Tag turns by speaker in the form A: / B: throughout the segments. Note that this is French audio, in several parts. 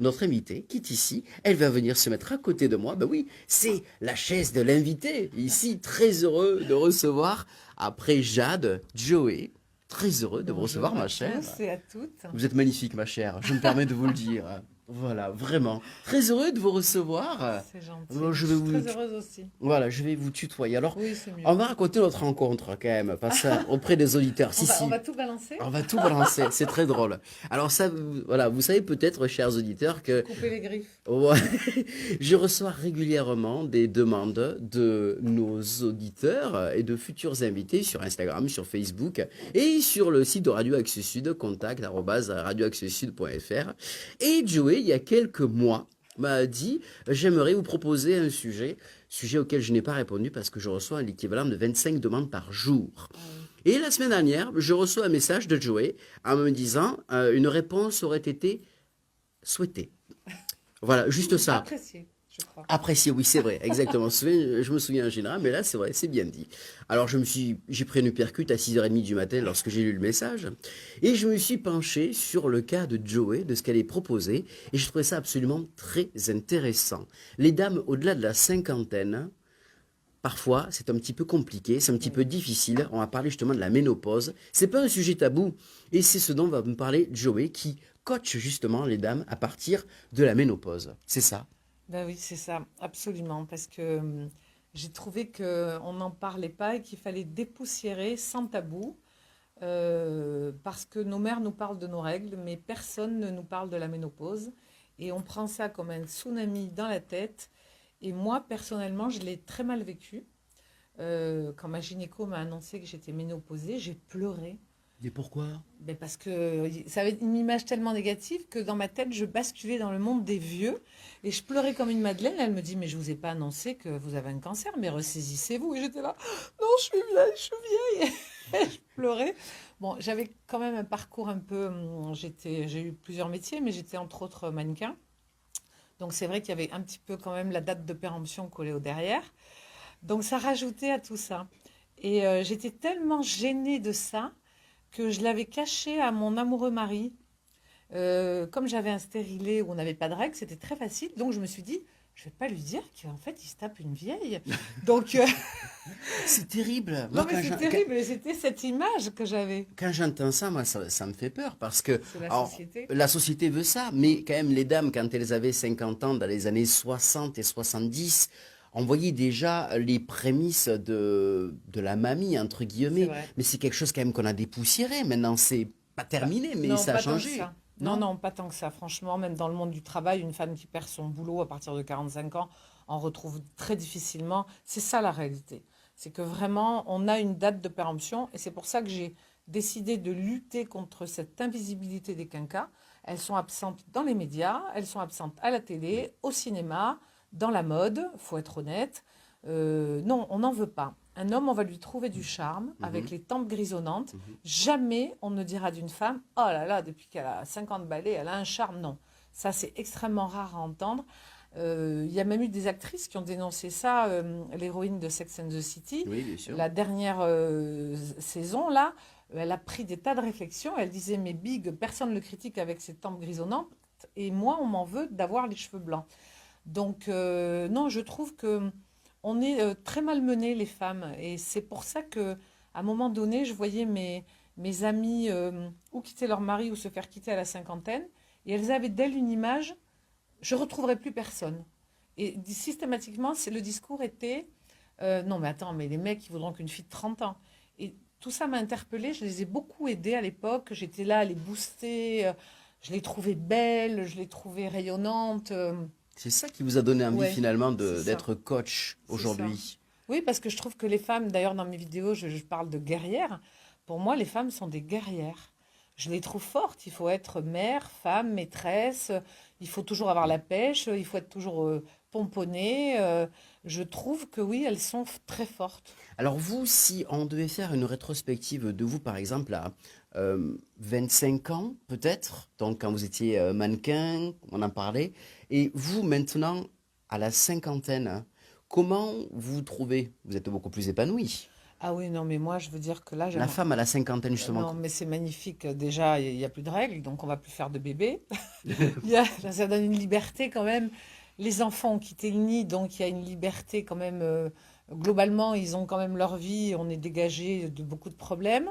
A: Notre invitée, qui est ici, elle va venir se mettre à côté de moi. Ben oui, c'est la chaise de l'invité. Ici, très heureux de recevoir, après Jade, Joey. Très heureux de vous
B: Bonjour
A: recevoir,
B: à
A: ma chère.
B: tous et à toutes.
A: Vous êtes magnifique, ma chère. Je me permets de vous le dire. Voilà, vraiment. Très heureux de vous recevoir.
B: C'est
A: Bon,
B: gentil.
A: je
B: Je
A: vais
B: suis
A: vous,
B: très heureuse aussi.
A: voilà, je vais vous tutoyer. Alors,
B: Oui, c'est
A: on
B: mieux.
A: va raconter notre rencontre quand même, parce auprès des auditeurs.
B: On
A: Si,
B: va, on
A: si,
B: va tout balancer.
A: on va tout balancer. C'est très drôle. Alors ça, voilà, vous savez peut-être, chers auditeurs,
B: Je vais
A: que
B: couper les griffes.
A: ouais, je reçois régulièrement des demandes de nos auditeurs et de futurs invités sur Instagram, sur Facebook et sur le site de Radio Axe Sud, contact@radioaxesud.fr. Et Joey, il y a quelques mois, m'a dit, j'aimerais vous proposer un sujet auquel je n'ai pas répondu parce que je reçois l'équivalent de 25 demandes par jour.
B: Ah oui.
A: Et la semaine dernière, je reçois un message de Joey en me disant une réponse aurait été souhaitée. Voilà, juste ça.
B: Apprécié, je crois.
A: Apprécié, oui, c'est vrai, exactement. Je me souviens en général, mais là, c'est vrai, c'est bien dit. Alors, j'ai pris une percute à 6h30 du matin lorsque j'ai lu le message, et je me suis penché sur le cas de Joey, de ce qu'elle est proposé, et je trouvais ça absolument très intéressant. Les dames au-delà de la cinquantaine, parfois, c'est un petit peu compliqué, c'est un petit peu
B: Oui.
A: difficile. On va parler justement de la ménopause. C'est pas un sujet tabou, et c'est ce dont va me parler Joey, qui coach justement les dames à partir de la ménopause. C'est ça.
B: Ben oui, c'est ça, absolument. Parce que j'ai trouvé qu'on n'en parlait pas et qu'il fallait dépoussiérer sans tabou. Parce que nos mères nous parlent de nos règles, mais personne ne nous parle de la ménopause. Et on prend ça comme un tsunami dans la tête. Et moi, personnellement, je l'ai très mal vécu. Quand ma gynéco m'a annoncé que j'étais ménopausée, j'ai pleuré.
A: Mais pourquoi?
B: Ben parce que ça avait une image tellement négative que dans ma tête, je basculais dans le monde des vieux et je pleurais comme une madeleine. Elle me dit, mais je vous ai pas annoncé que vous avez un cancer, mais ressaisissez-vous. Et j'étais là, non, je suis vieille, je suis vieille. Et je pleurais. Bon, j'avais quand même un parcours un peu, j'ai eu plusieurs métiers, mais j'étais entre autres mannequin. Donc c'est vrai qu'il y avait un petit peu quand même la date de péremption collée au derrière. Donc ça rajoutait à tout ça. Et j'étais tellement gênée de ça que je l'avais caché à mon amoureux mari. Comme j'avais un stérilet où on n'avait pas de règles, c'était très facile. Donc je me suis dit, je vais pas lui dire qu'en fait il se tape une vieille. Donc
A: C'est terrible.
B: non
A: Moi,
B: mais c'est terrible. Et c'était cette image que j'avais.
A: quand j'entends ça, moi, ça me fait peur parce que
B: C'est la
A: alors,
B: société.
A: la société veut ça, mais quand même, les dames, quand elles avaient 50 ans dans les années 60 et 70, on voyait déjà les prémices de la mamie, entre
B: C'est
A: guillemets.
B: vrai.
A: Mais c'est quelque chose quand même qu'on a dépoussiéré. Maintenant, c'est pas
B: Bah,
A: terminé, mais
B: non,
A: ça a
B: pas tant que
A: changé.
B: ça. Non,
A: Non?
B: non, pas tant que ça. Franchement, même dans le monde du travail, une femme qui perd son boulot à partir de 45 ans en retrouve très difficilement. C'est ça la réalité. C'est que vraiment, on a une date de péremption et c'est pour ça que j'ai décidé de lutter contre cette invisibilité des quinquas. Elles sont absentes dans les médias, elles sont absentes à la
A: Oui.
B: télé, au cinéma, dans la mode, faut être honnête. Non, on n'en veut pas. Un homme, on va lui trouver du charme avec
A: Mhm,
B: les tempes grisonnantes.
A: mhm.
B: Jamais on ne dira d'une femme, oh là là, depuis qu'elle a 50 balais, elle a un charme. Non, ça c'est extrêmement rare à entendre. Il y a même eu des actrices qui ont dénoncé ça. L'héroïne de Sex and the City,
A: Oui, bien sûr.
B: la dernière saison, là, elle a pris des tas de réflexions. Elle disait, mais Big, personne ne le critique avec ses tempes grisonnantes. Et moi, on m'en veut d'avoir les cheveux blancs. Donc, non, je trouve que on est très malmenées, les femmes. Et c'est pour ça que, à un moment donné, je voyais mes amies ou quitter leur mari ou se faire quitter à la cinquantaine. Et elles avaient d'elles une image, je ne retrouverai plus personne. Et systématiquement, le discours était, non mais attends, mais les mecs, ils voudront qu'une fille de 30 ans. Et tout ça m'a interpellée, je les ai beaucoup aidées à l'époque. J'étais là à les booster, je les trouvais belles, je les trouvais rayonnantes.
A: C'est ça qui vous a donné envie
B: Ouais,
A: finalement
B: c'est ça.
A: d'être coach
B: C'est ça.
A: aujourd'hui.
B: Oui, parce que je trouve que les femmes, d'ailleurs dans mes vidéos, je parle de guerrières. Pour moi, les femmes sont des guerrières. Je les trouve fortes. Il faut être mère, femme, maîtresse. Il faut toujours avoir la pêche. Il faut être toujours pomponnée. Je trouve que oui, elles sont très fortes.
A: Alors vous, si on devait faire une rétrospective de vous, par exemple, à 25 ans, peut-être, donc quand vous étiez mannequin, on en parlait, et vous maintenant, à la cinquantaine, hein, comment vous vous trouvez? Vous êtes beaucoup plus épanoui.
B: Ah oui, non, mais moi, je veux dire que là,
A: La
B: j'aimerais...
A: femme à la cinquantaine, justement.
B: Non, mais c'est magnifique. Déjà, il n'y a plus de règles, donc on va plus faire de bébés. Ça donne une liberté quand même. Les enfants ont quitté le nid, donc il y a une liberté quand même. Globalement, ils ont quand même leur vie. On est dégagé de beaucoup de problèmes.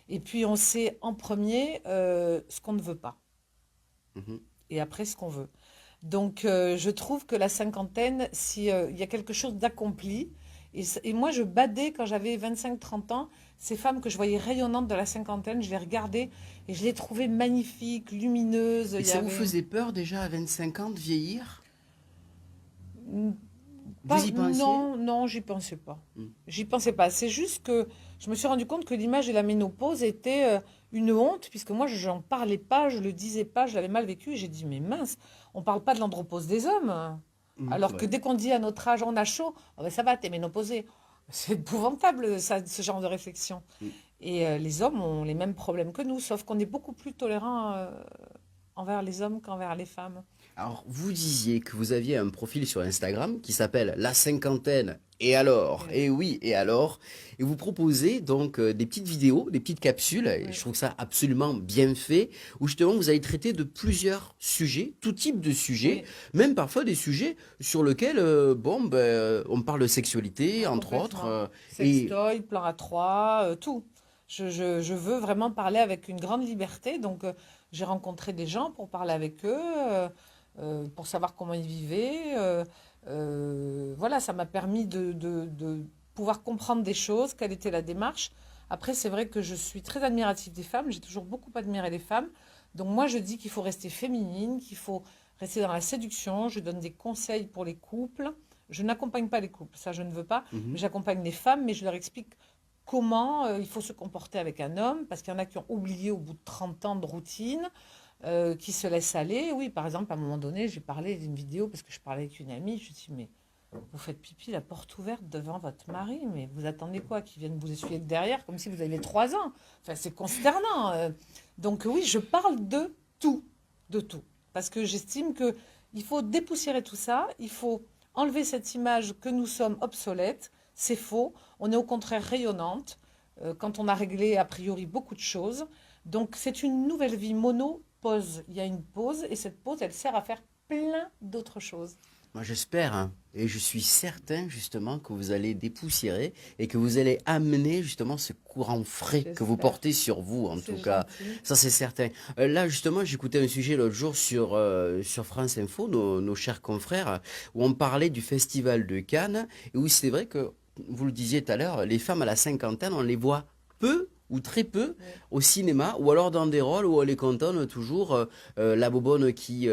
B: Et puis, on sait en premier ce qu'on ne veut pas.
A: Mhm.
B: Et après, ce qu'on veut. Donc, je trouve que la cinquantaine, si, il y a quelque chose d'accompli. Et moi, je badais quand j'avais 25 30 ans. Ces femmes que je voyais rayonnantes de la cinquantaine, je les regardais et je les trouvais magnifiques, lumineuses.
A: Et
B: Il y
A: ça vous
B: avait...
A: faisait peur déjà à 25 ans de vieillir?
B: Mm,
A: Vous y pensiez?
B: non, non, j'y pensais pas.
A: Mm.
B: J'y pensais pas. C'est juste que je me suis rendu compte que l'image de la ménopause était une honte, puisque moi, je n'en parlais pas, je le disais pas, je l'avais mal vécu. Et j'ai dit, mais mince, on parle pas de l'andropause des hommes. Alors que
A: Ouais.
B: dès qu'on dit à notre âge, on a chaud, oh ben ça va, t'es ménopausé. C'est épouvantable, ça, ce genre de réflexion.
A: Mm.
B: Et les hommes ont les mêmes problèmes que nous, sauf qu'on est beaucoup plus tolérants envers les hommes qu'envers les femmes.
A: Alors, vous disiez que vous aviez un profil sur Instagram qui s'appelle La Cinquantaine. Et alors?
B: Oui,
A: Et oui, et alors? Et vous proposez donc des petites vidéos, des petites capsules, et je
B: oui,
A: trouve ça absolument bien fait, où justement vous allez traiter de plusieurs sujets, tout type de sujets,
B: oui,
A: même parfois des sujets sur lesquels, bon, ben, on parle de sexualité,
B: ah,
A: entre autres,
B: complètement.
A: et
B: Sextoy, plan A3, tout. Je veux vraiment parler avec une grande liberté. Donc, j'ai rencontré des gens pour parler avec eux, pour savoir comment ils vivaient. Voilà, ça m'a permis de pouvoir comprendre des choses, quelle était la démarche. Après, c'est vrai que je suis très admirative des femmes. J'ai toujours beaucoup admiré les femmes. Donc, moi, je dis qu'il faut rester féminine, qu'il faut rester dans la séduction. Je donne des conseils pour les couples. Je n'accompagne pas les couples, ça je ne veux pas.
A: Mhm.
B: J'accompagne les femmes, mais je leur explique comment il faut se comporter avec un homme, parce qu'il y en a qui ont oublié au bout de 30 ans de routine, qui se laissent aller. Oui, par exemple, à un moment donné, j'ai parlé d'une vidéo, parce que je parlais avec une amie, je dis, mais vous faites pipi la porte ouverte devant votre mari, mais vous attendez quoi? Qu'il vienne vous essuyer de derrière, comme si vous aviez 3 ans. Enfin, c'est consternant. Donc oui, je parle tout, de tout. Parce que j'estime que il faut dépoussiérer tout ça, il faut enlever cette image que nous sommes obsolètes, c'est faux, on est au contraire rayonnante, quand on a réglé a priori beaucoup de choses. Donc c'est une nouvelle vie mono-pause. Il y a une pause et cette pause, elle sert à faire plein d'autres choses.
A: Moi, j'espère, hein, et je suis certain justement que vous allez dépoussiérer et que vous allez amener justement ce courant frais que vous
B: J'espère.
A: portez sur vous, en tout
B: C'est
A: cas.
B: gentil.
A: Ça, c'est certain. Là, justement, j'écoutais un sujet l'autre jour sur France Info, nos chers confrères, où on parlait du Festival de Cannes, et où c'est vrai que, vous le disiez tout à l'heure, les femmes à la cinquantaine, on les voit peu ou très peu
B: Oui,
A: au cinéma, ou alors dans des rôles où on les cantonne toujours la bobonne qui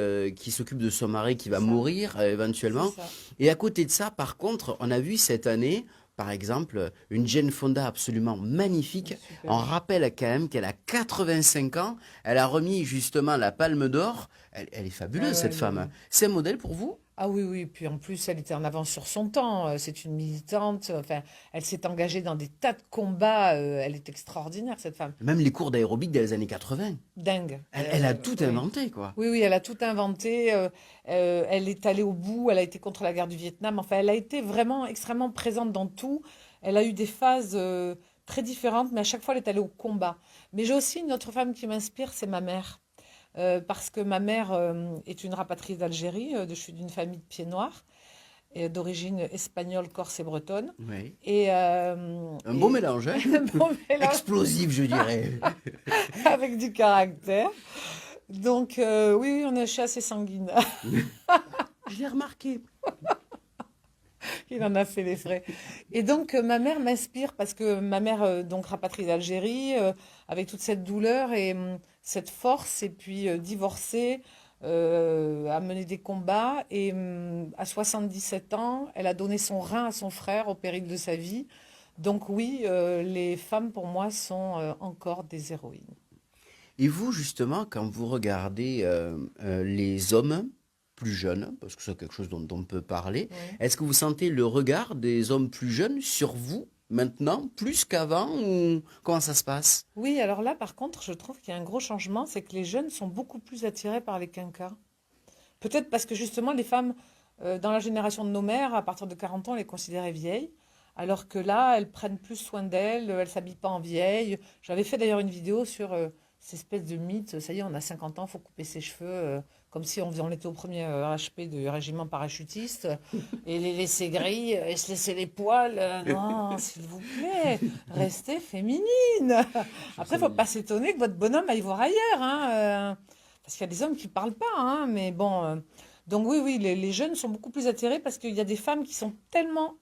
A: s'occupe de son mari qui
B: c'est
A: va
B: ça.
A: mourir
B: C'est
A: éventuellement.
B: ça.
A: Et à côté de ça, par contre, on a vu cette année, par exemple, une Jane Fonda absolument magnifique. On
B: Super.
A: rappelle quand même qu'elle a 85 ans. Elle a remis justement la Palme d'Or. Elle est
B: Ah
A: fabuleuse,
B: ouais,
A: cette femme. C'est un modèle pour vous?
B: ah oui, oui, puis en plus, elle était en avance sur son temps. C'est une militante. Enfin, elle s'est engagée dans des tas de combats. Elle est extraordinaire, cette femme.
A: Même les cours d'aérobic des années 80.
B: Dingue.
A: Elle a tout
B: Oui.
A: inventé, quoi.
B: Oui, oui, elle a tout inventé. Elle est allée au bout. Elle a été contre la guerre du Vietnam. Enfin, elle a été vraiment extrêmement présente dans tout. Elle a eu des phases très différentes, mais à chaque fois, elle est allée au combat. Mais j'ai aussi une autre femme qui m'inspire, c'est ma mère. Parce que ma mère est une rapatriée d'Algérie. Je suis d'une famille de pieds noirs, et d'origine espagnole, corse et bretonne.
A: Oui. Un beau
B: Et
A: mélange, hein?
B: bon mélange
A: Explosif, je dirais.
B: avec du caractère. Donc, oui, oui, je suis assez sanguine.
A: Je l'ai remarqué.
B: Il en a fait les frais. Et donc, ma mère m'inspire parce que ma mère, donc rapatriée d'Algérie, avec toute cette douleur et cette force, et puis divorcée, a mené des combats. Et à 77 ans, elle a donné son rein à son frère au péril de sa vie. Donc, oui, les femmes, pour moi, sont encore des héroïnes.
A: Et vous, justement, quand vous regardez les hommes plus jeunes, parce que c'est quelque chose dont on peut parler,
B: Oui.
A: est-ce que vous sentez le regard des hommes plus jeunes sur vous maintenant, plus qu'avant, ou comment ça se passe?
B: Oui, alors là, par contre, je trouve qu'il y a un gros changement, c'est que les jeunes sont beaucoup plus attirés par les quinquas. Peut-être parce que justement, les femmes, dans la génération de nos mères, à partir de 40 ans, on les considérait vieilles. Alors que là, elles prennent plus soin d'elles, elles s'habillent pas en vieille. J'avais fait d'ailleurs une vidéo sur ces espèces de mythes. Ça y est, on a 50 ans, faut couper ses cheveux, comme si on était au premier HP du régiment parachutiste, et les laisser gris, et se laisser les poils. Non, s'il vous plaît, restez féminine.
A: Je
B: Après,
A: sais
B: faut
A: bien.
B: pas s'étonner que votre bonhomme aille voir ailleurs, hein, parce qu'il y a des hommes qui parlent pas, hein, mais bon. Donc oui, oui, les jeunes sont beaucoup plus attirés parce qu'il y a des femmes qui sont tellement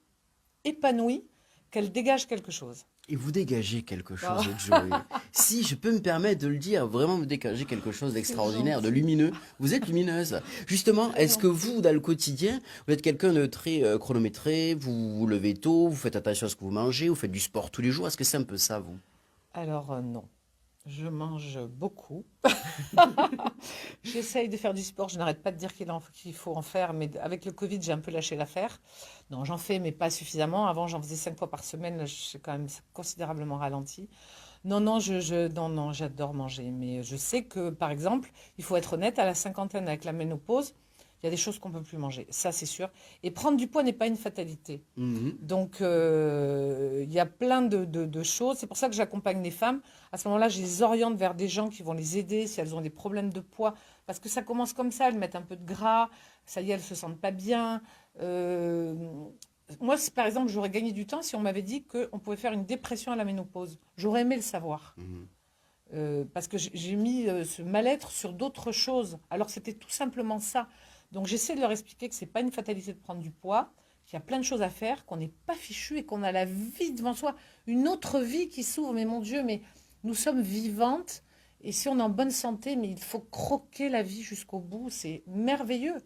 B: épanouie qu'elle dégage quelque chose.
A: Et vous dégagez quelque chose,
B: Ah,
A: Joey. Si je peux me permettre de le dire, vraiment vous dégagez quelque chose
B: c'est
A: d'extraordinaire, de
B: gentil.
A: lumineux. Vous êtes lumineuse. Justement,
B: Très
A: est-ce que
B: gentil.
A: vous, dans le quotidien, vous êtes quelqu'un de très chronométré, vous vous levez tôt, vous faites attention à ce que vous mangez, vous faites du sport tous les jours? Est-ce que c'est un peu ça, vous?
B: Alors non, je mange beaucoup. J'essaye de faire du sport. Je n'arrête pas de dire qu'il faut en faire, mais avec le Covid, j'ai un peu lâché l'affaire. Non, j'en fais, mais pas suffisamment. Avant, j'en faisais 5 fois par semaine. Là, j'ai quand même considérablement ralenti. Non, non, non, non, j'adore manger. Mais je sais que, par exemple, il faut être honnête, à la cinquantaine, avec la ménopause, il y a des choses qu'on ne peut plus manger. Ça, c'est sûr. Et prendre du poids n'est pas une fatalité.
A: Mhm.
B: Donc, il y a plein de choses. C'est pour ça que j'accompagne les femmes. À ce moment-là, je les oriente vers des gens qui vont les aider si elles ont des problèmes de poids. Parce que ça commence comme ça, elles mettent un peu de gras, ça y est, elles ne se sentent pas bien. Euh, Moi, par exemple, j'aurais gagné du temps si on m'avait dit qu'on pouvait faire une dépression à la ménopause. J'aurais aimé le savoir.
A: Mhm.
B: Parce que j'ai mis ce mal-être sur d'autres choses, alors que c'était tout simplement ça. Donc j'essaie de leur expliquer que c'est pas une fatalité de prendre du poids, qu'il y a plein de choses à faire, qu'on n'est pas fichu et qu'on a la vie devant soi, une autre vie qui s'ouvre. Mais mon Dieu, mais nous sommes vivantes et si on est en bonne santé, mais il faut croquer la vie jusqu'au bout. C'est merveilleux.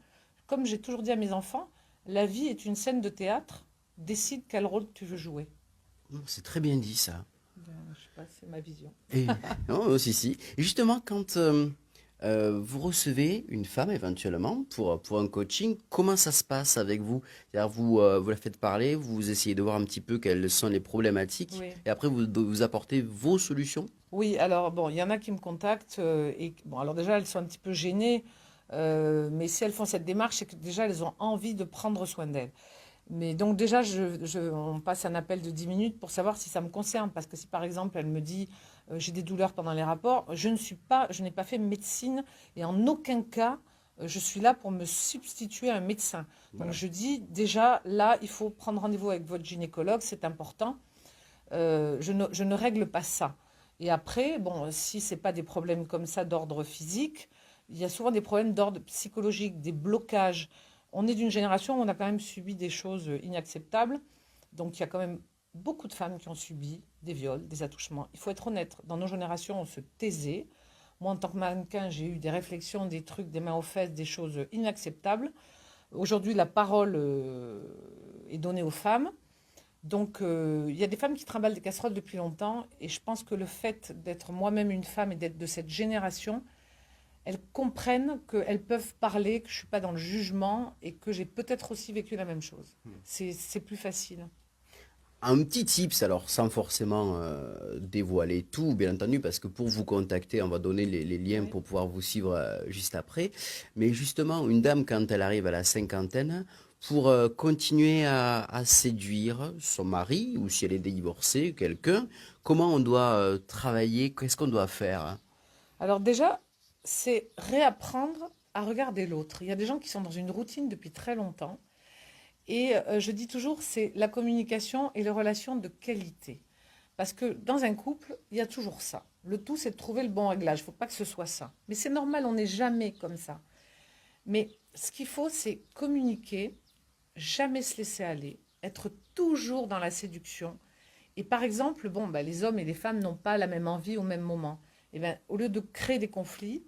B: Comme j'ai toujours dit à mes enfants, la vie est une scène de théâtre. Décide quel rôle tu veux jouer.
A: C'est très bien dit, ça.
B: Ben, je sais pas, c'est ma vision.
A: Et, non, si, si. Et justement, quand vous recevez une femme éventuellement pour un coaching, comment ça se passe avec vous? C'est-à-dire, vous la faites parler, vous essayez de voir un petit peu quelles sont les problématiques,
B: Oui.
A: et après vous apportez vos solutions?
B: Oui, alors bon, il y en a qui me contactent et bon, alors déjà elles sont un petit peu gênées, mais si elles font cette démarche, c'est que déjà elles ont envie de prendre soin d'elles. Mais donc déjà, on passe un appel de 10 minutes pour savoir si ça me concerne, parce que si par exemple elle me dit j'ai des douleurs pendant les rapports, je n'ai pas fait médecine et en aucun cas je suis là pour me substituer à un médecin. Donc
A: Voilà.
B: je dis déjà là, il faut prendre rendez-vous avec votre gynécologue, c'est important. Je ne règle pas ça. Et après, bon, si c'est pas des problèmes comme ça d'ordre physique, il y a souvent des problèmes d'ordre psychologique, des blocages. On est d'une génération où on a quand même subi des choses inacceptables. Donc il y a quand même beaucoup de femmes qui ont subi des viols, des attouchements. Il faut être honnête, dans nos générations, on se taisait. Moi, en tant que mannequin, j'ai eu des réflexions, des trucs, des mains aux fesses, des choses inacceptables. Aujourd'hui, la parole est donnée aux femmes. Donc, il y a des femmes qui trimballent des casseroles depuis longtemps, et je pense que le fait d'être moi-même une femme et d'être de cette génération, elles comprennent qu'elles peuvent parler, que je ne suis pas dans le jugement et que j'ai peut-être aussi vécu la même chose. C'est plus facile.
A: Un petit tips, alors sans forcément dévoiler tout, bien entendu, parce que pour vous contacter, on va donner les liens
B: Oui.
A: pour pouvoir vous suivre juste après. Mais justement, une dame, quand elle arrive à la cinquantaine, pour continuer à séduire son mari, ou si elle est divorcée, quelqu'un, comment on doit travailler, qu'est-ce qu'on doit faire, hein?
B: Alors déjà, c'est réapprendre à regarder l'autre. Il y a des gens qui sont dans une routine depuis très longtemps. Et je dis toujours, c'est la communication et les relations de qualité. Parce que dans un couple, il y a toujours ça. Le tout, c'est de trouver le bon réglage. Il ne faut pas que ce soit ça. Mais c'est normal, on n'est jamais comme ça. Mais ce qu'il faut, c'est communiquer, jamais se laisser aller, être toujours dans la séduction. Et par exemple, bon, bah, les hommes et les femmes n'ont pas la même envie au même moment. Et ben, au lieu de créer des conflits,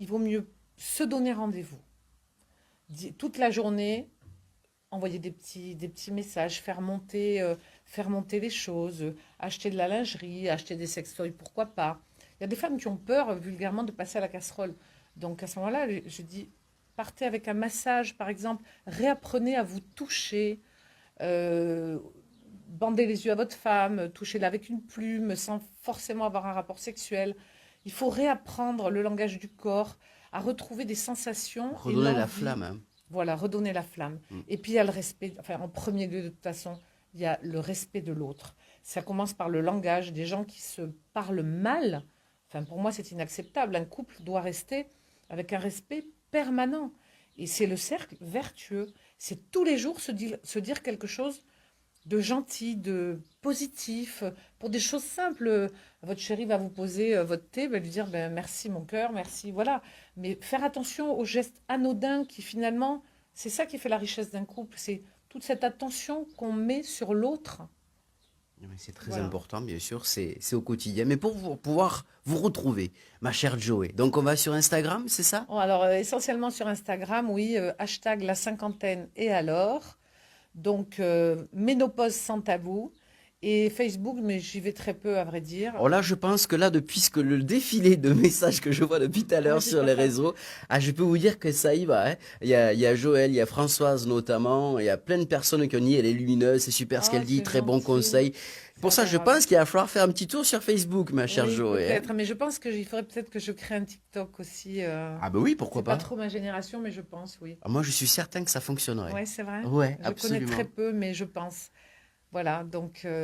B: il vaut mieux se donner rendez-vous. Toute la journée, envoyer des petits messages, faire monter les choses, acheter de la lingerie, acheter des sextoys, pourquoi pas. Il y a des femmes qui ont peur vulgairement de passer à la casserole. Donc à ce moment-là, je dis, partez avec un massage par exemple, réapprenez à vous toucher, euh, bandez les yeux à votre femme, touchez-la avec une plume sans forcément avoir un rapport sexuel. Il faut réapprendre le langage du corps, à retrouver des sensations et
A: Redonner la
B: l'envie.
A: flamme, hein.
B: Voilà, redonner la flamme.
A: Mm.
B: Et puis il y a le respect, enfin en premier lieu de toute façon, il y a le respect de l'autre. Ça commence par le langage, des gens qui se parlent mal. Enfin, pour moi, c'est inacceptable. Un couple doit rester avec un respect permanent. Et c'est le cercle vertueux. C'est tous les jours se dire quelque chose de gentil, de positif, pour des choses simples. Votre chérie va vous poser votre thé, va lui dire ben, merci mon cœur, merci, voilà. Mais faire attention aux gestes anodins qui finalement, c'est ça qui fait la richesse d'un couple, c'est toute cette attention qu'on met sur l'autre.
A: Mais c'est très
B: Voilà.
A: important, bien sûr, c'est au quotidien. Mais pour pouvoir vous retrouver, ma chère Joey, donc on va sur Instagram, c'est ça?
B: Bon, alors, essentiellement sur Instagram, oui, hashtag la cinquantaine et alors. Donc, ménopause sans tabou. Et Facebook, mais j'y vais très peu, à vrai dire.
A: Alors là, je pense que là, depuis que le défilé de messages que je vois depuis tout à
B: Ah,
A: l'heure
B: j'ai
A: sur
B: pas
A: les
B: ça.
A: réseaux, je peux vous dire que ça y va, hein. Il y a Joël, il y a Françoise notamment, il y a plein de personnes qui ont dit, elle est lumineuse, c'est super ce
B: Oh,
A: qu'elle dit,
B: c'est
A: très bon
B: gentil.
A: conseil.
B: C'est
A: Pour ça, je
B: adorable.
A: pense qu'il va falloir faire un petit tour sur Facebook, ma chère
B: Oui,
A: Joël, hein.
B: peut-être, mais je pense qu'il faudrait peut-être que je crée un TikTok aussi.
A: Ah bah oui,
B: C'est
A: pourquoi
B: pas
A: pas?
B: trop ma génération, mais je pense, oui.
A: Ah, moi, je suis certain que ça fonctionnerait.
B: Ouais, c'est vrai.
A: Ouais,
B: Je connais très
A: absolument.
B: peu, mais je pense. Voilà, donc
A: La
B: tout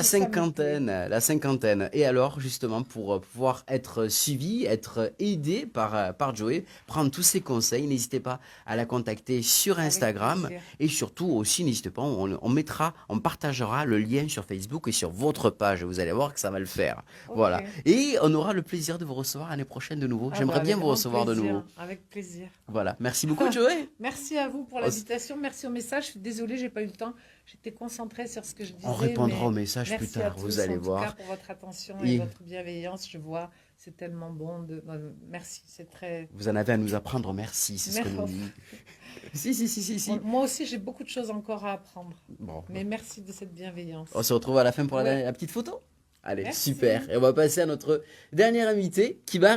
B: ça me plaît.
A: cinquantaine, la cinquantaine. Et alors, justement, pour pouvoir être suivi, être aidé par Joey, prendre tous ses conseils, n'hésitez pas à la contacter sur
B: Avec
A: Instagram.
B: plaisir.
A: Et surtout aussi, n'hésitez pas, on partagera le lien sur Facebook et sur votre page. Vous allez voir que ça va le faire.
B: Ok.
A: Voilà. Et on aura le plaisir de vous recevoir l'année prochaine de nouveau.
B: Ah bah
A: J'aimerais bien
B: avec
A: vous
B: grand
A: recevoir de nouveau.
B: plaisir, avec plaisir.
A: Voilà. Merci beaucoup, Joey.
B: Merci à vous pour
A: On, s-
B: l'invitation, merci au message. Je suis désolée, j'ai pas eu le temps. J'étais concentrée sur ce que je
A: on
B: disais,
A: répondra au
B: mais
A: message plus
B: merci à
A: tard, vous
B: tous
A: allez
B: en tout cas
A: voir.
B: pour votre attention et
A: Et
B: votre bienveillance. Je vois, c'est tellement bon merci, c'est très.
A: vous en avez à nous apprendre, merci, c'est ce que
B: Merci.
A: nous dit. Si.
B: Moi aussi, j'ai beaucoup de choses encore à apprendre,
A: Bon,
B: mais merci de cette bienveillance.
A: on se retrouve à la fin pour
B: Ouais,
A: la petite photo. Allez,
B: merci.
A: super. Et on va passer à notre dernier invité qui va